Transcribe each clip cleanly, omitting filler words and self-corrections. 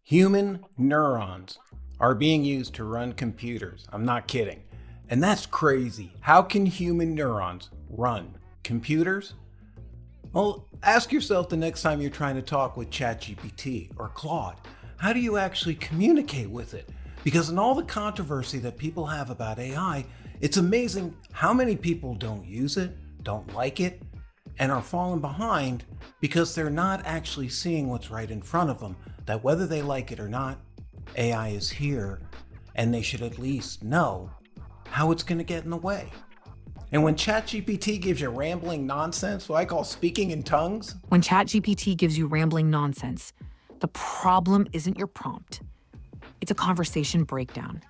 Human neurons are being used to run computers. I'm not kidding. And that's crazy. How can human neurons run computers? Well, ask yourself the next time you're trying to talk with ChatGPT or Claude. How do you actually communicate with it? Because in all the controversy that people have about AI, it's amazing how many people don't use it, don't like it, and are falling behind because they're not actually seeing what's right in front of them, that whether they like it or not, AI is here, and they should at least know how it's going to get in the way. And when ChatGPT gives you rambling nonsense, what I call speaking in tongues. When ChatGPT gives you rambling nonsense, the problem isn't your prompt. It's a conversation breakdown.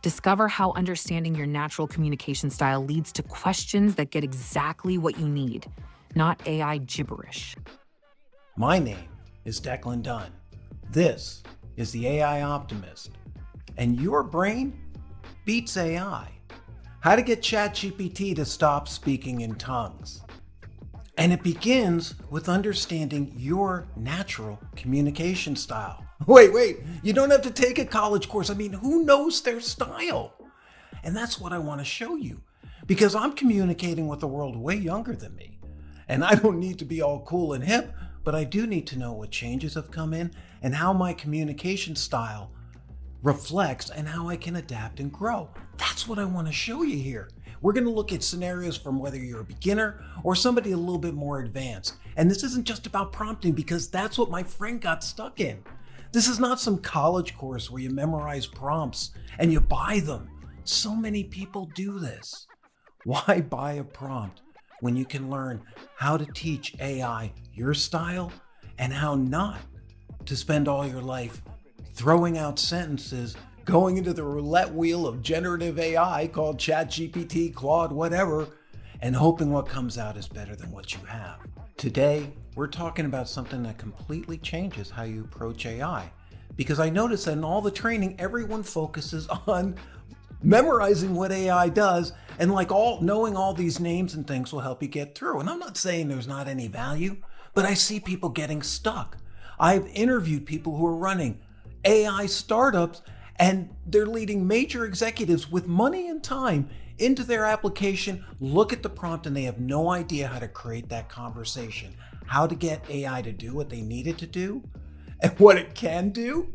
Discover how understanding your natural communication style leads to questions that get exactly what you need, not AI gibberish. My name is Declan Dunn. This is the AI Optimist. And your brain beats AI. How to get ChatGPT to stop speaking in tongues. And it begins with understanding your natural communication style. Wait, you don't have to take a college course. I mean, who knows their style? And that's what I want to show you, because I'm communicating with a world way younger than me. And I don't need to be all cool and hip, but I do need to know what changes have come in and how my communication style reflects and how I can adapt and grow. That's what I want to show you here. We're going to look at scenarios from whether you're a beginner or somebody a little bit more advanced. And this isn't just about prompting, because that's what my friend got stuck in. This is not some college course where you memorize prompts and you buy them. So many people do this. Why buy a prompt when you can learn how to teach AI your style and how not to spend all your life throwing out sentences, going into the roulette wheel of generative AI called ChatGPT, Claude, whatever, and hoping what comes out is better than what you have. Today, we're talking about something that completely changes how you approach AI. Because I noticed that in all the training, everyone focuses on memorizing what AI does, and knowing all these names and things will help you get through. And I'm not saying there's not any value, but I see people getting stuck. I've interviewed people who are running AI startups, and they're leading major executives with money and time into their application, look at the prompt, and they have no idea how to create that conversation, how to get AI to do what they need it to do and what it can do,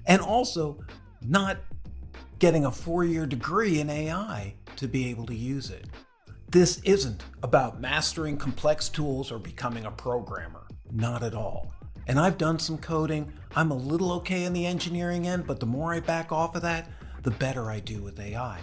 and also not getting a 4-year degree in AI to be able to use it. This isn't about mastering complex tools or becoming a programmer, not at all. And I've done some coding. I'm a little okay in the engineering end, but the more I back off of that, the better I do with AI.